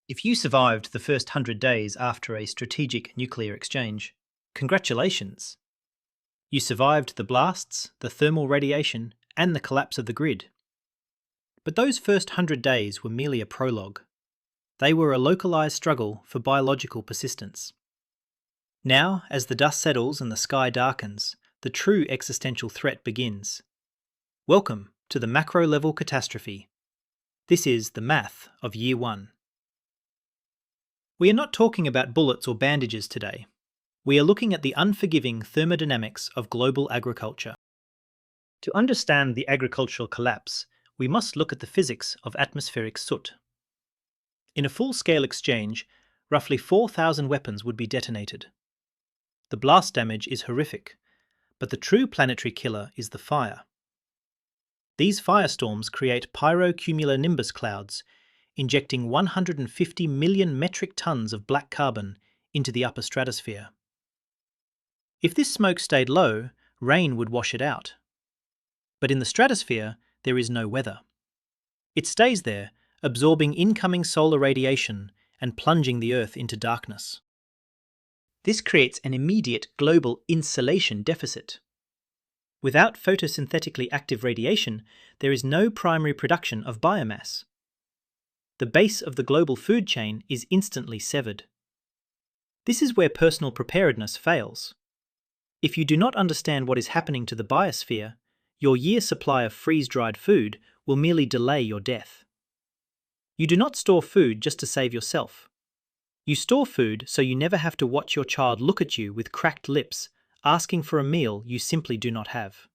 If you survived the first 100 days after a strategic nuclear exchange, congratulations! You survived the blasts, the thermal radiation, and the collapse of the grid. But those first 100 days were merely a prologue. They were a localized struggle for biological persistence. Now, as the dust settles and the sky darkens, the true existential threat begins. Welcome to the macro-level catastrophe. This is the math of Year 1. We are not talking about bullets or bandages today. We are looking at the unforgiving thermodynamics of global agriculture. To understand the agricultural collapse, we must look at the physics of atmospheric soot. In a full-scale exchange, roughly 4,000 weapons would be detonated. The blast damage is horrific, but the true planetary killer is the fire. These firestorms create pyrocumulonimbus clouds, injecting 150 million metric tons of black carbon into the upper stratosphere. If this smoke stayed low, rain would wash it out. But in the stratosphere, there is no weather. It stays there, absorbing incoming solar radiation and plunging the Earth into darkness. This creates an immediate global insulation deficit. Without photosynthetically active radiation, there is no primary production of biomass. The base of the global food chain is instantly severed. This is where personal preparedness fails. If you do not understand what is happening to the biosphere, your year's supply of freeze-dried food will merely delay your death. You do not store food just to save yourself. You store food so you never have to watch your child look at you with cracked lips, asking for a meal you simply do not have.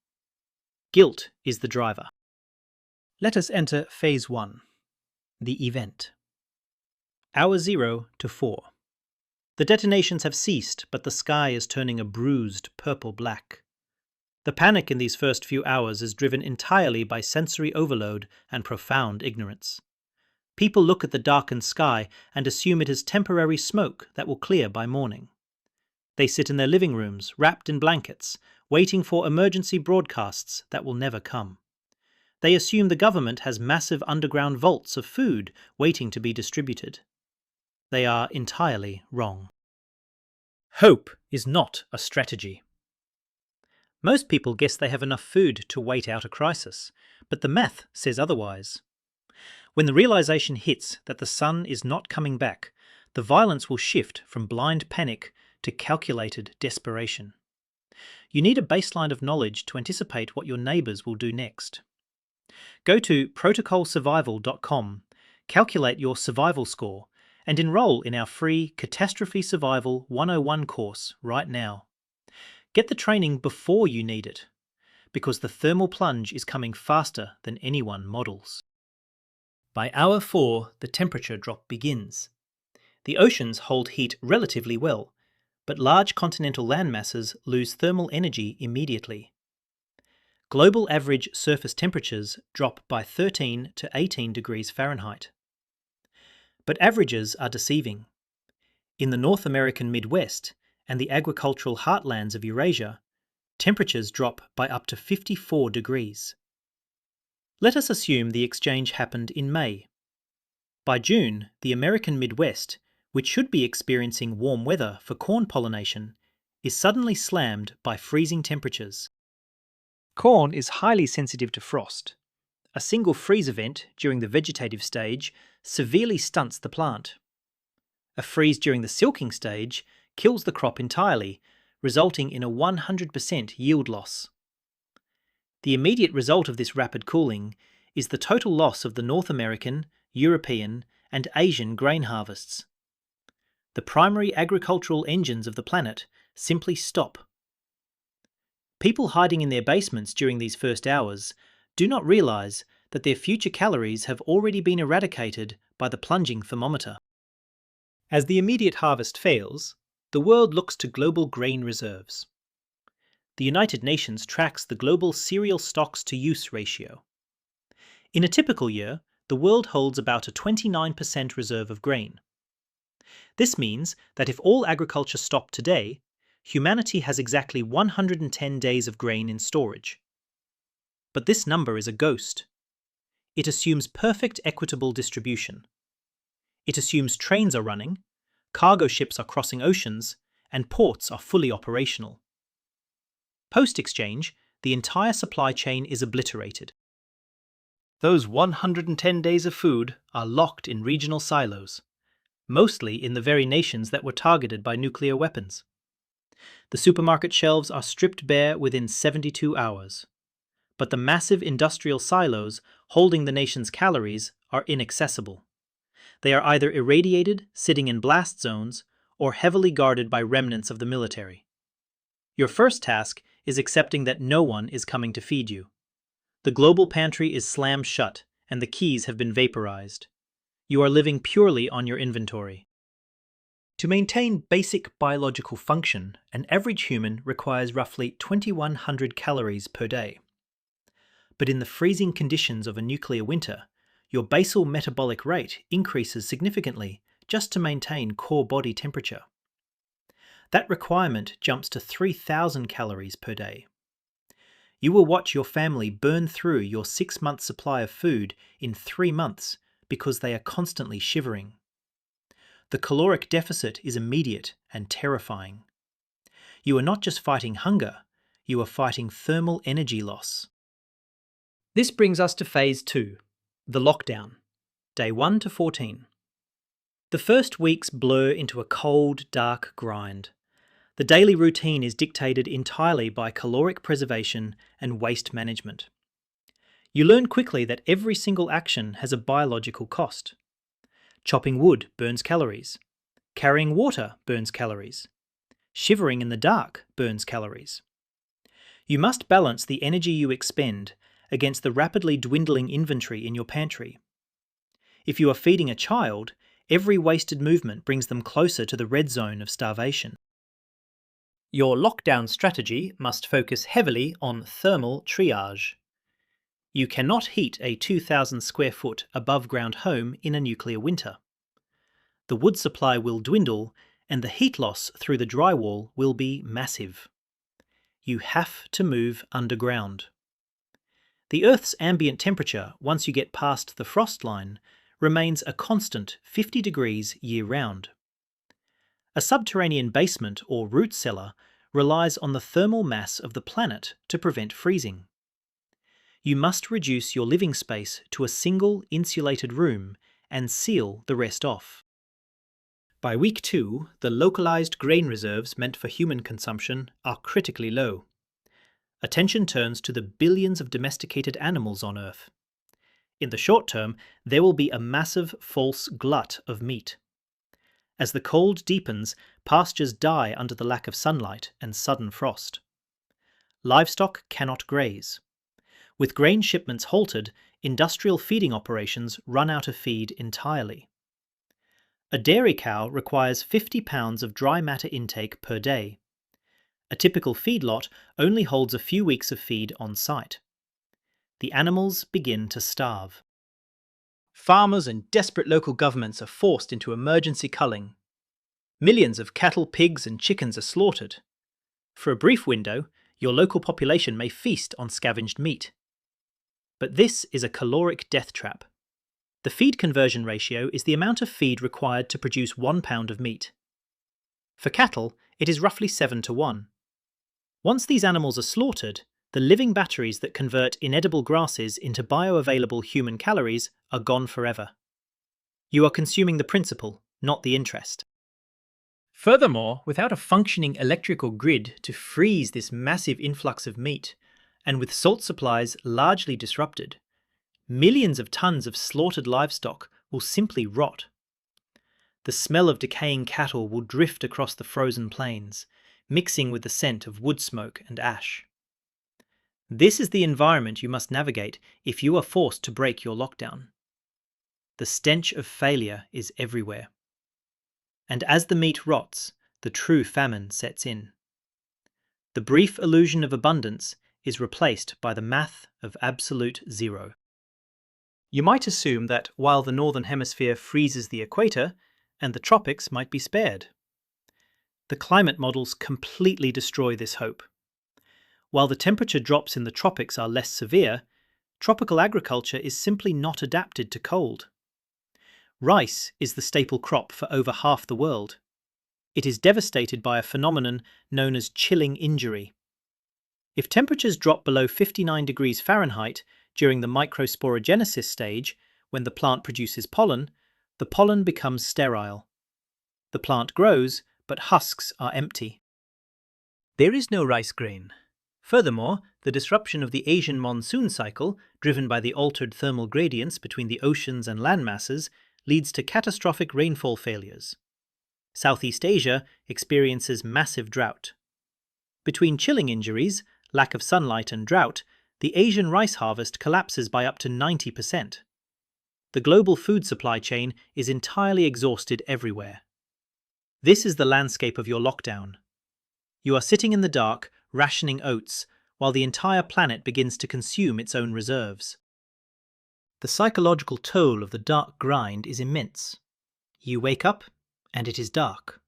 Guilt is the driver. Let us enter Phase 1. The event. Hour 0 to 4. The detonations have ceased, but the sky is turning a bruised purple-black. The panic in these first few hours is driven entirely by sensory overload and profound ignorance. People look at the darkened sky and assume it is temporary smoke that will clear by morning. They sit in their living rooms, wrapped in blankets, waiting for emergency broadcasts that will never come. They assume the government has massive underground vaults of food waiting to be distributed. They are entirely wrong. Hope is not a strategy. Most people guess they have enough food to wait out a crisis, but the math says otherwise. When the realization hits that the sun is not coming back, the violence will shift from blind panic to calculated desperation. You need a baseline of knowledge to anticipate what your neighbors will do next. Go to protocolsurvival.com, calculate your survival score, and enroll in our free Catastrophe Survival 101 course right now. Get the training before you need it, because the thermal plunge is coming faster than anyone models. By hour 4, the temperature drop begins. The oceans hold heat relatively well, but large continental landmasses lose thermal energy immediately. Global average surface temperatures drop by 13 to 18 degrees Fahrenheit. But averages are deceiving. In the North American Midwest and the agricultural heartlands of Eurasia, temperatures drop by up to 54 degrees. Let us assume the exchange happened in May. By June, the American Midwest, which should be experiencing warm weather for corn pollination, is suddenly slammed by freezing temperatures. Corn is highly sensitive to frost. A single freeze event during the vegetative stage severely stunts the plant. A freeze during the silking stage kills the crop entirely, resulting in a 100% yield loss. The immediate result of this rapid cooling is the total loss of the North American, European, and Asian grain harvests. The primary agricultural engines of the planet simply stop. People hiding in their basements during these first hours do not realize that their future calories have already been eradicated by the plunging thermometer. As the immediate harvest fails, the world looks to global grain reserves. The United Nations tracks the global cereal stocks-to-use ratio. In a typical year, the world holds about a 29% reserve of grain. This means that if all agriculture stopped today, humanity has exactly 110 days of grain in storage. But this number is a ghost. It assumes perfect equitable distribution. It assumes trains are running, cargo ships are crossing oceans, and ports are fully operational. Post-exchange, the entire supply chain is obliterated. Those 110 days of food are locked in regional silos, mostly in the very nations that were targeted by nuclear weapons. The supermarket shelves are stripped bare within 72 hours. But the massive industrial silos holding the nation's calories are inaccessible. They are either irradiated, sitting in blast zones, or heavily guarded by remnants of the military. Your first task is accepting that no one is coming to feed you. The global pantry is slammed shut, and the keys have been vaporized. You are living purely on your inventory. To maintain basic biological function, an average human requires roughly 2,100 calories per day. But in the freezing conditions of a nuclear winter, your basal metabolic rate increases significantly just to maintain core body temperature. That requirement jumps to 3,000 calories per day. You will watch your family burn through your 6-month supply of food in 3 months because they are constantly shivering. The caloric deficit is immediate and terrifying. You are not just fighting hunger, you are fighting thermal energy loss. This brings us to Phase 2, the lockdown, Day 1 to 14. The first weeks blur into a cold, dark grind. The daily routine is dictated entirely by caloric preservation and waste management. You learn quickly that every single action has a biological cost. Chopping wood burns calories. Carrying water burns calories. Shivering in the dark burns calories. You must balance the energy you expend against the rapidly dwindling inventory in your pantry. If you are feeding a child, every wasted movement brings them closer to the red zone of starvation. Your lockdown strategy must focus heavily on thermal triage. You cannot heat a 2,000 square foot above-ground home in a nuclear winter. The wood supply will dwindle and the heat loss through the drywall will be massive. You have to move underground. The Earth's ambient temperature, once you get past the frost line, remains a constant 50 degrees year-round. A subterranean basement or root cellar relies on the thermal mass of the planet to prevent freezing. You must reduce your living space to a single insulated room and seal the rest off. By week 2, the localized grain reserves meant for human consumption are critically low. Attention turns to the billions of domesticated animals on Earth. In the short term, there will be a massive false glut of meat. As the cold deepens, pastures die under the lack of sunlight and sudden frost. Livestock cannot graze. With grain shipments halted, industrial feeding operations run out of feed entirely. A dairy cow requires 50 pounds of dry matter intake per day. A typical feedlot only holds a few weeks of feed on site. The animals begin to starve. Farmers and desperate local governments are forced into emergency culling. Millions of cattle, pigs, and chickens are slaughtered. For a brief window, your local population may feast on scavenged meat. But this is a caloric death trap. The feed conversion ratio is the amount of feed required to produce 1 pound of meat. For cattle, it is roughly 7 to 1. Once these animals are slaughtered, the living batteries that convert inedible grasses into bioavailable human calories are gone forever. You are consuming the principle, not the interest. Furthermore, without a functioning electrical grid to freeze this massive influx of meat, and with salt supplies largely disrupted, millions of tons of slaughtered livestock will simply rot. The smell of decaying cattle will drift across the frozen plains, mixing with the scent of wood smoke and ash. This is the environment you must navigate if you are forced to break your lockdown. The stench of failure is everywhere. And as the meat rots, the true famine sets in. The brief illusion of abundance is replaced by the math of absolute zero. You might assume that while the northern hemisphere freezes the equator, and the tropics might be spared. The climate models completely destroy this hope. While the temperature drops in the tropics are less severe, tropical agriculture is simply not adapted to cold. Rice is the staple crop for over half the world. It is devastated by a phenomenon known as chilling injury. If temperatures drop below 59 degrees Fahrenheit during the microsporogenesis stage, when the plant produces pollen, the pollen becomes sterile. The plant grows, but husks are empty. There is no rice grain. Furthermore, the disruption of the Asian monsoon cycle, driven by the altered thermal gradients between the oceans and land masses, leads to catastrophic rainfall failures. Southeast Asia experiences massive drought. Between chilling injuries, lack of sunlight and drought, the Asian rice harvest collapses by up to 90%. The global food supply chain is entirely exhausted everywhere. This is the landscape of your lockdown. You are sitting in the dark, rationing oats, while the entire planet begins to consume its own reserves. The psychological toll of the dark grind is immense. You wake up, and it is dark.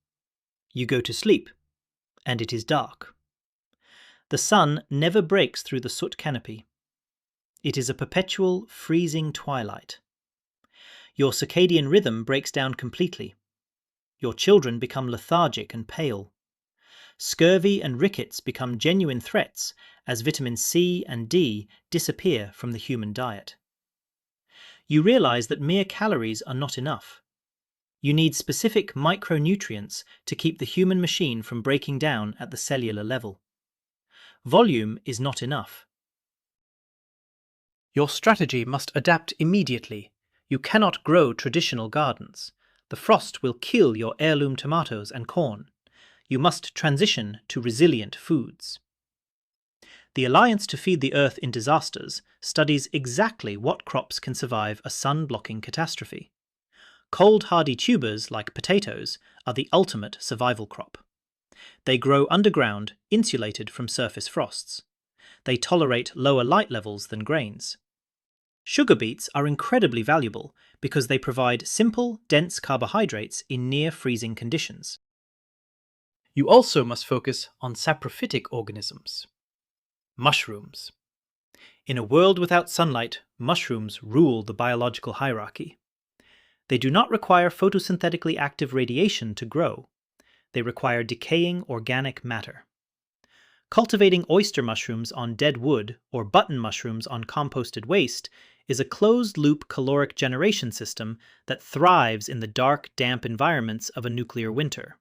You go to sleep, and it is dark. The sun never breaks through the soot canopy. It is a perpetual, freezing twilight. Your circadian rhythm breaks down completely. Your children become lethargic and pale. Scurvy and rickets become genuine threats as vitamin C and D disappear from the human diet. You realize that mere calories are not enough. You need specific micronutrients to keep the human machine from breaking down at the cellular level. Volume is not enough. Your strategy must adapt immediately. You cannot grow traditional gardens. The frost will kill your heirloom tomatoes and corn. You must transition to resilient foods. The Alliance to Feed the Earth in Disasters studies exactly what crops can survive a sun-blocking catastrophe. Cold-hardy tubers like potatoes are the ultimate survival crop. They grow underground, insulated from surface frosts. They tolerate lower light levels than grains. Sugar beets are incredibly valuable because they provide simple, dense carbohydrates in near-freezing conditions. You also must focus on saprophytic organisms. Mushrooms. In a world without sunlight, mushrooms rule the biological hierarchy. They do not require photosynthetically active radiation to grow. They require decaying organic matter. Cultivating oyster mushrooms on dead wood or button mushrooms on composted waste is a closed-loop caloric generation system that thrives in the dark, damp environments of a nuclear winter.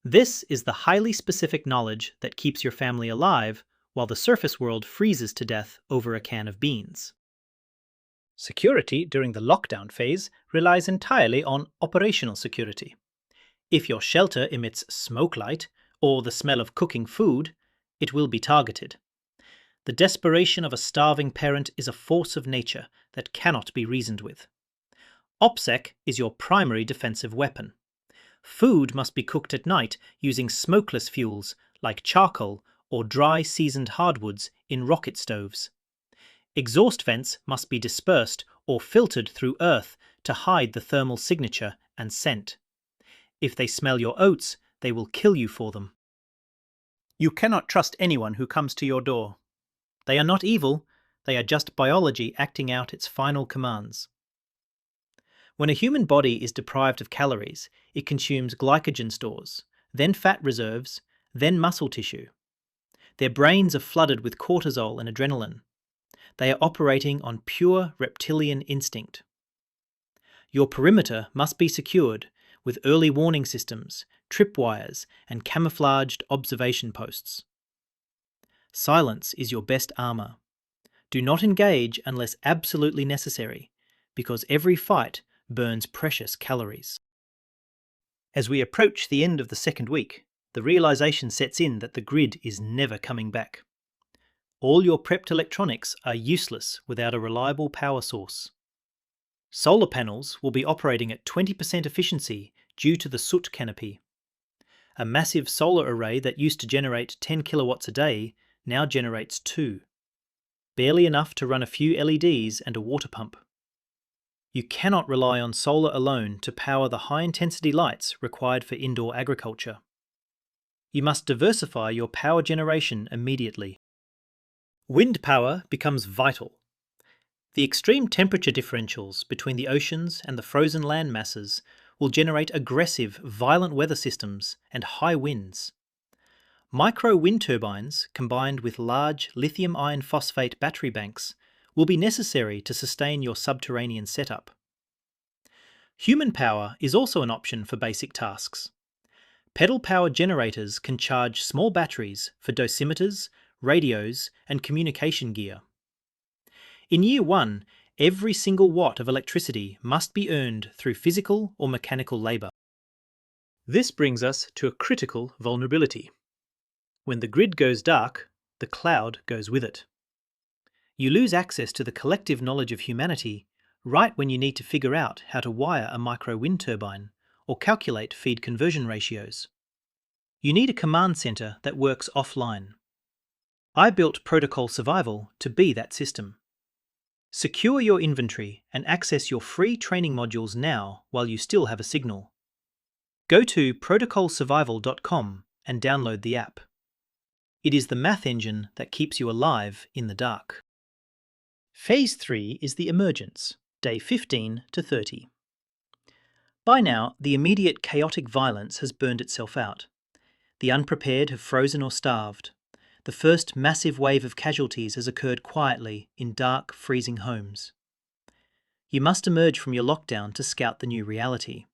This is the highly specific knowledge that keeps your family alive while the surface world freezes to death over a can of beans. Security during the lockdown phase relies entirely on operational security. If your shelter emits smoke light or the smell of cooking food, it will be targeted. The desperation of a starving parent is a force of nature that cannot be reasoned with. OPSEC is your primary defensive weapon. Food must be cooked at night using smokeless fuels like charcoal or dry seasoned hardwoods in rocket stoves. Exhaust vents must be dispersed or filtered through earth to hide the thermal signature and scent. If they smell your oats, they will kill you for them. You cannot trust anyone who comes to your door. They are not evil, they are just biology acting out its final commands. When a human body is deprived of calories, it consumes glycogen stores, then fat reserves, then muscle tissue. Their brains are flooded with cortisol and adrenaline. They are operating on pure reptilian instinct. Your perimeter must be secured with early warning systems, tripwires, and camouflaged observation posts. Silence is your best armor. Do not engage unless absolutely necessary, because every fight burns precious calories. As we approach the end of the second week, the realization sets in that the grid is never coming back. All your prepped electronics are useless without a reliable power source. Solar panels will be operating at 20% efficiency due to the soot canopy. A massive solar array that used to generate 10 kilowatts a day now generates 2. Barely enough to run a few LEDs and a water pump. You cannot rely on solar alone to power the high-intensity lights required for indoor agriculture. You must diversify your power generation immediately. Wind power becomes vital. The extreme temperature differentials between the oceans and the frozen land masses will generate aggressive, violent weather systems and high winds. Micro wind turbines, combined with large lithium iron phosphate battery banks, will be necessary to sustain your subterranean setup. Human power is also an option for basic tasks. Pedal-powered generators can charge small batteries for dosimeters, radios, and communication gear. In year 1, every single watt of electricity must be earned through physical or mechanical labour. This brings us to a critical vulnerability. When the grid goes dark, the cloud goes with it. You lose access to the collective knowledge of humanity right when you need to figure out how to wire a micro wind turbine or calculate feed conversion ratios. You need a command centre that works offline. I built Protocol Survival to be that system. Secure your inventory and access your free training modules now while you still have a signal. Go to protocolsurvival.com and download the app. It is the math engine that keeps you alive in the dark. Phase 3 is the emergence, day 15 to 30. By now, the immediate chaotic violence has burned itself out. The unprepared have frozen or starved. The first massive wave of casualties has occurred quietly in dark, freezing homes. You must emerge from your lockdown to scout the new reality.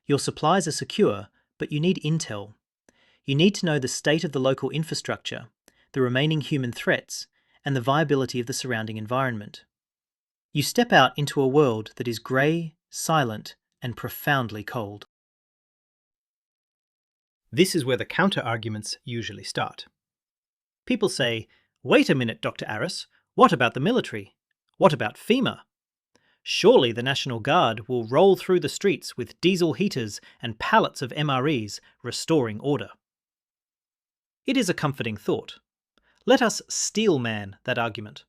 Your supplies are secure, but you need intel. You need to know the state of the local infrastructure, the remaining human threats, and the viability of the surrounding environment. You step out into a world that is grey, silent, and profoundly cold. This is where the counter-arguments usually start. People say, "Wait a minute, Dr. Aris, what about the military? What about FEMA? Surely the National Guard will roll through the streets with diesel heaters and pallets of MREs restoring order." It is a comforting thought. Let us steelman that argument.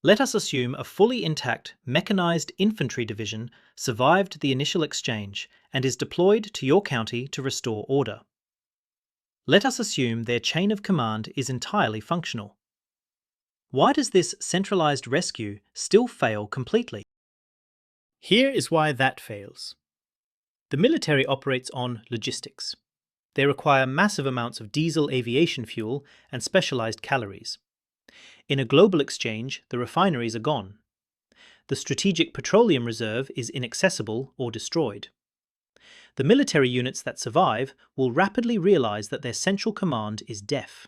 Let us assume a fully intact, mechanised infantry division survived the initial exchange and is deployed to your county to restore order. Let us assume their chain of command is entirely functional. Why does this centralised rescue still fail completely? Here is why that fails. The military operates on logistics. They require massive amounts of diesel aviation fuel and specialised calories. In a global exchange, the refineries are gone. The strategic petroleum reserve is inaccessible or destroyed. The military units that survive will rapidly realise that their central command is deaf.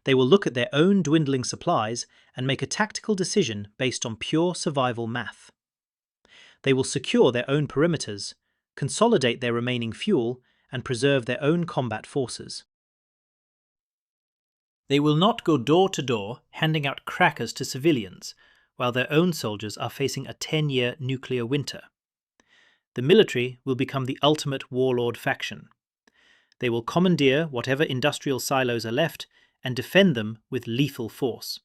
They will look at their own dwindling supplies and make a tactical decision based on pure survival math. They will secure their own perimeters, consolidate their remaining fuel, and preserve their own combat forces. They will not go door to door handing out crackers to civilians, while their own soldiers are facing a 10-year nuclear winter. The military will become the ultimate warlord faction. They will commandeer whatever industrial silos are left and defend them with lethal force.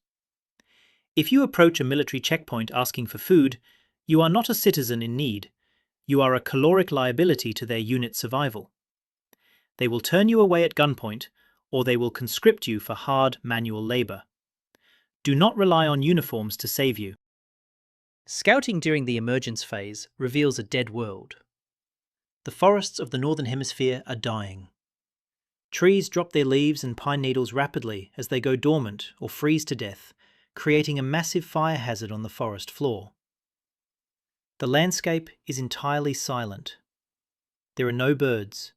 If you approach a military checkpoint asking for food, you are not a citizen in need. You are a caloric liability to their unit's survival. They will turn you away at gunpoint, or they will conscript you for hard manual labour. Do not rely on uniforms to save you. Scouting during the emergence phase reveals a dead world. The forests of the Northern Hemisphere are dying. Trees drop their leaves and pine needles rapidly as they go dormant or freeze to death, creating a massive fire hazard on the forest floor. The landscape is entirely silent. There are no birds.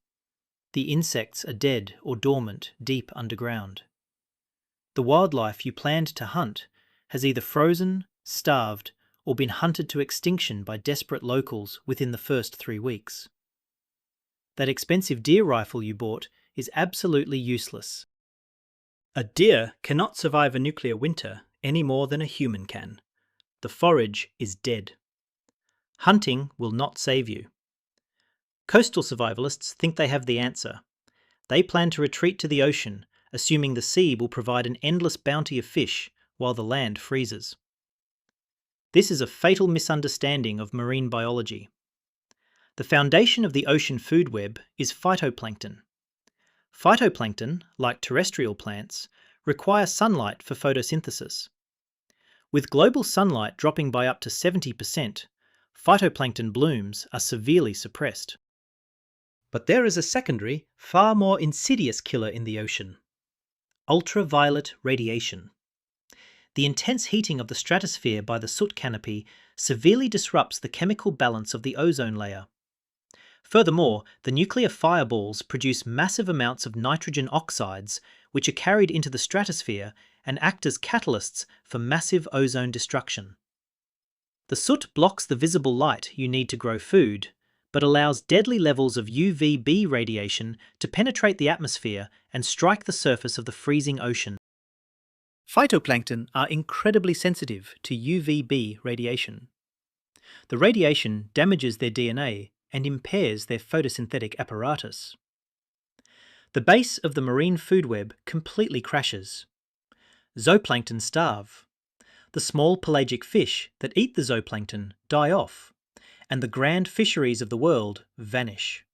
The insects are dead or dormant deep underground. The wildlife you planned to hunt has either frozen, starved, or been hunted to extinction by desperate locals within the first 3 weeks. That expensive deer rifle you bought is absolutely useless. A deer cannot survive a nuclear winter any more than a human can. The forage is dead. Hunting will not save you. Coastal survivalists think they have the answer. They plan to retreat to the ocean, assuming the sea will provide an endless bounty of fish while the land freezes. This is a fatal misunderstanding of marine biology. The foundation of the ocean food web is phytoplankton. Phytoplankton, like terrestrial plants, require sunlight for photosynthesis. With global sunlight dropping by up to 70%, phytoplankton blooms are severely suppressed. But there is a secondary, far more insidious killer in the ocean: ultraviolet radiation. The intense heating of the stratosphere by the soot canopy severely disrupts the chemical balance of the ozone layer. Furthermore, the nuclear fireballs produce massive amounts of nitrogen oxides, which are carried into the stratosphere and act as catalysts for massive ozone destruction. The soot blocks the visible light you need to grow food, but allows deadly levels of UVB radiation to penetrate the atmosphere and strike the surface of the freezing ocean. Phytoplankton are incredibly sensitive to UVB radiation. The radiation damages their DNA and impairs their photosynthetic apparatus. The base of the marine food web completely crashes. Zooplankton starve. The small pelagic fish that eat the zooplankton die off, and the grand fisheries of the world vanish.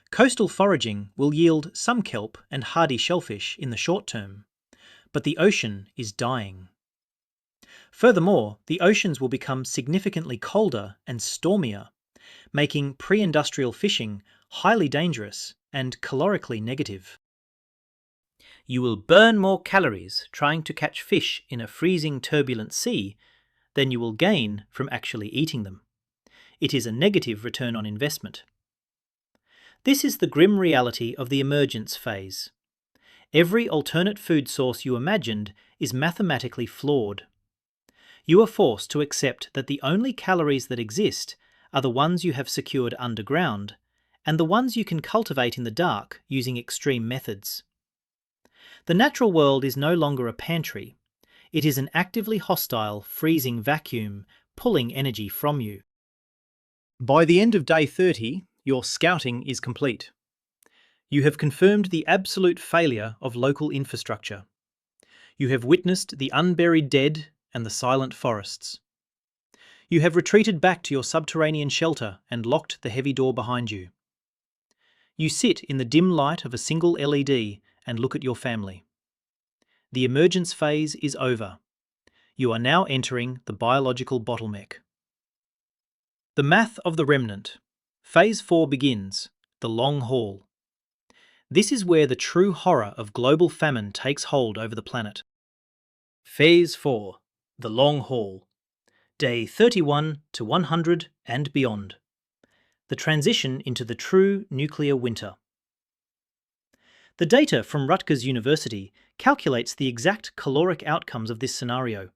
Coastal foraging will yield some kelp and hardy shellfish in the short term, but the ocean is dying. Furthermore, the oceans will become significantly colder and stormier, making pre-industrial fishing highly dangerous and calorically negative. You will burn more calories trying to catch fish in a freezing turbulent sea than you will gain from actually eating them. It is a negative return on investment. This is the grim reality of the emergence phase. Every alternate food source you imagined is mathematically flawed. You are forced to accept that the only calories that exist are the ones you have secured underground, and the ones you can cultivate in the dark using extreme methods. The natural world is no longer a pantry. It is an actively hostile, freezing vacuum, pulling energy from you. By the end of day 30, your scouting is complete. You have confirmed the absolute failure of local infrastructure. You have witnessed the unburied dead and the silent forests. You have retreated back to your subterranean shelter and locked the heavy door behind you. You sit in the dim light of a single LED and look at your family. The emergence phase is over. You are now entering the biological bottleneck. The math of the remnant. Phase 4 begins, the long haul. This is where the true horror of global famine takes hold over the planet. Phase 4, the long haul. Day 31 to 100 and beyond. The transition into the true nuclear winter. The data from Rutgers University calculates the exact caloric outcomes of this scenario.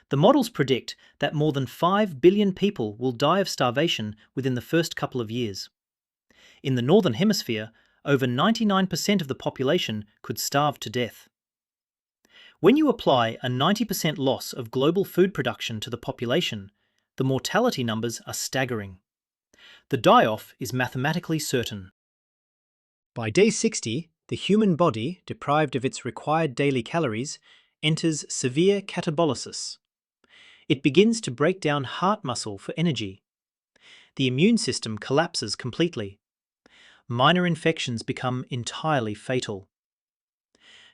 The models predict that more than 5 billion people will die of starvation within the first couple of years. In the Northern Hemisphere, over 99% of the population could starve to death. When you apply a 90% loss of global food production to the population, the mortality numbers are staggering. The die-off is mathematically certain. By day 60, the human body, deprived of its required daily calories, enters severe catabolicus. It begins to break down heart muscle for energy. The immune system collapses completely. Minor infections become entirely fatal.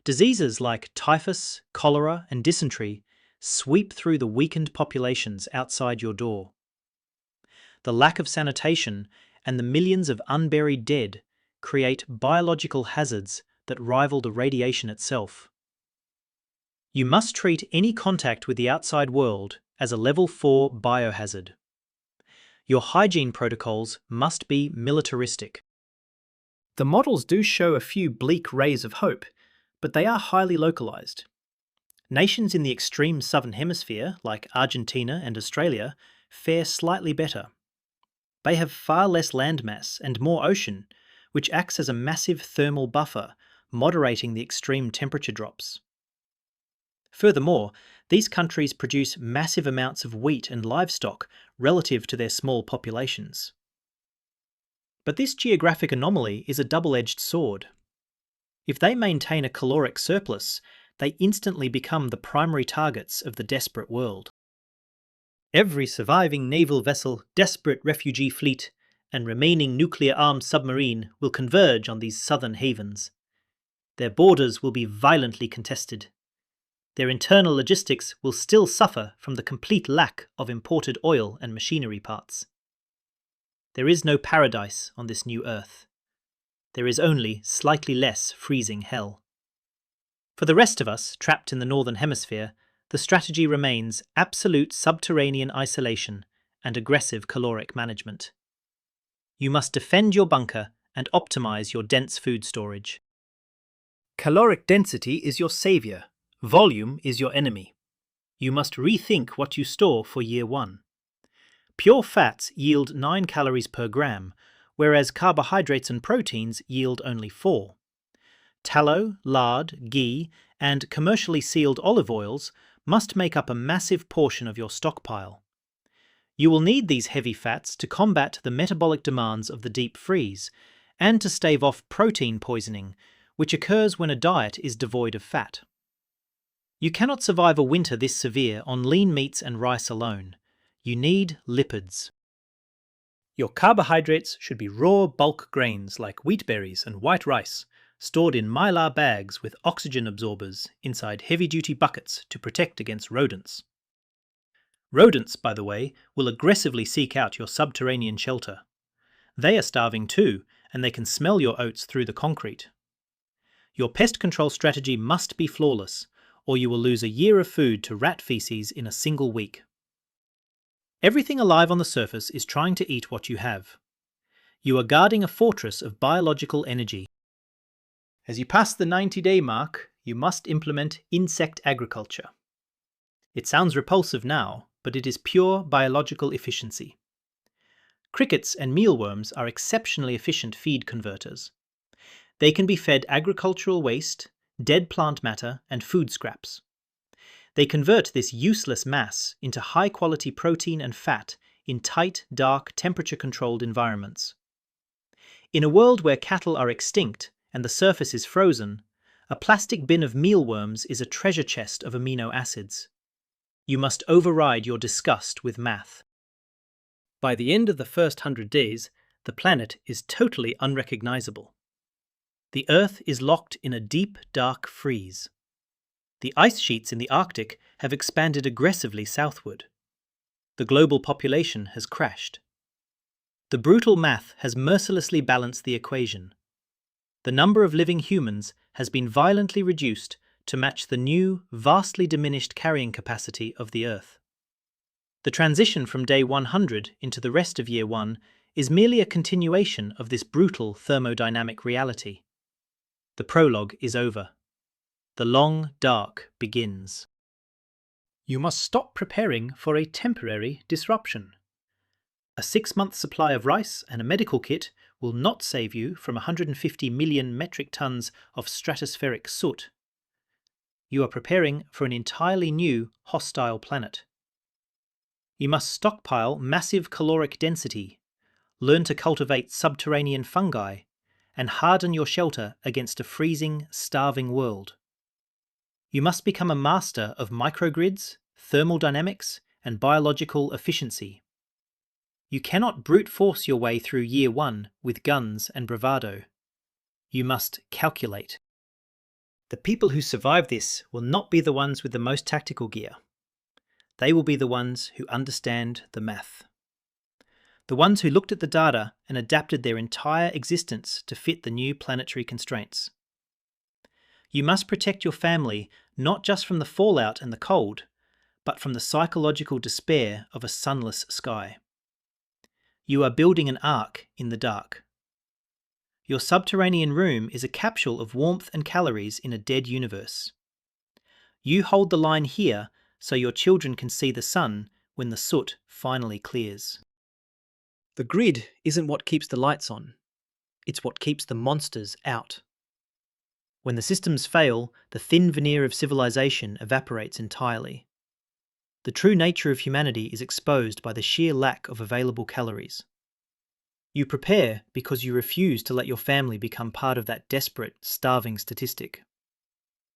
Diseases like typhus, cholera, and dysentery sweep through the weakened populations outside your door. The lack of sanitation and the millions of unburied dead create biological hazards that rival the radiation itself. You must treat any contact with the outside world as a level 4 biohazard. Your hygiene protocols must be militaristic. The models do show a few bleak rays of hope, but they are highly localized. Nations in the extreme southern hemisphere, like Argentina and Australia, fare slightly better. They have far less landmass and more ocean, which acts as a massive thermal buffer, moderating the extreme temperature drops. Furthermore, these countries produce massive amounts of wheat and livestock relative to their small populations. But this geographic anomaly is a double-edged sword. If they maintain a caloric surplus, they instantly become the primary targets of the desperate world. Every surviving naval vessel, desperate refugee fleet, and remaining nuclear-armed submarine will converge on these southern havens. Their borders will be violently contested. Their internal logistics will still suffer from the complete lack of imported oil and machinery parts. There is no paradise on this new Earth. There is only slightly less freezing hell. For the rest of us, trapped in the Northern Hemisphere, the strategy remains absolute subterranean isolation and aggressive caloric management. You must defend your bunker and optimize your dense food storage. Caloric density is your savior. Volume is your enemy. You must rethink what you store for year one. Pure fats yield 9 calories per gram, whereas carbohydrates and proteins yield only 4. Tallow, lard, ghee, and commercially sealed olive oils must make up a massive portion of your stockpile. You will need these heavy fats to combat the metabolic demands of the deep freeze and to stave off protein poisoning, which occurs when a diet is devoid of fat. You cannot survive a winter this severe on lean meats and rice alone. You need lipids. Your carbohydrates should be raw bulk grains like wheat berries and white rice, stored in mylar bags with oxygen absorbers inside heavy-duty buckets to protect against rodents. Rodents, by the way, will aggressively seek out your subterranean shelter. They are starving too, and they can smell your oats through the concrete. Your pest control strategy must be flawless, or you will lose a year of food to rat feces in a single week. Everything alive on the surface is trying to eat what you have. You are guarding a fortress of biological energy. As you pass the 90-day mark, you must implement insect agriculture. It sounds repulsive now, but it is pure biological efficiency. Crickets and mealworms are exceptionally efficient feed converters. They can be fed agricultural waste, dead plant matter, and food scraps. They convert this useless mass into high-quality protein and fat in tight, dark, temperature-controlled environments. In a world where cattle are extinct and the surface is frozen, a plastic bin of mealworms is a treasure chest of amino acids. You must override your disgust with math. By the end of the first 100 days, the planet is totally unrecognizable. The Earth is locked in a deep, dark freeze. The ice sheets in the Arctic have expanded aggressively southward. The global population has crashed. The brutal math has mercilessly balanced the equation. The number of living humans has been violently reduced to match the new, vastly diminished carrying capacity of the Earth. The transition from day 100 into the rest of year 1 is merely a continuation of this brutal thermodynamic reality. The prologue is over. The long dark begins. You must stop preparing for a temporary disruption. A 6-month supply of rice and a medical kit will not save you from 150 million metric tons of stratospheric soot. You are preparing for an entirely new, hostile planet. You must stockpile massive caloric density, learn to cultivate subterranean fungi, and harden your shelter against a freezing, starving world. You must become a master of microgrids, thermal dynamics, and biological efficiency. You cannot brute force your way through year 1 with guns and bravado. You must calculate. The people who survive this will not be the ones with the most tactical gear. They will be the ones who understand the math. The ones who looked at the data and adapted their entire existence to fit the new planetary constraints. You must protect your family not just from the fallout and the cold, but from the psychological despair of a sunless sky. You are building an ark in the dark. Your subterranean room is a capsule of warmth and calories in a dead universe. You hold the line here so your children can see the sun when the soot finally clears. The grid isn't what keeps the lights on. It's what keeps the monsters out. When the systems fail, the thin veneer of civilization evaporates entirely. The true nature of humanity is exposed by the sheer lack of available calories. You prepare because you refuse to let your family become part of that desperate, starving statistic.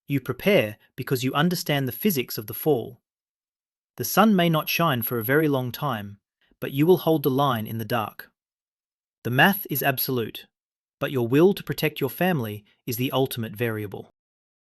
You prepare because you understand the physics of the fall. The sun may not shine for a very long time, but you will hold the line in the dark. The math is absolute, but your will to protect your family is the ultimate variable.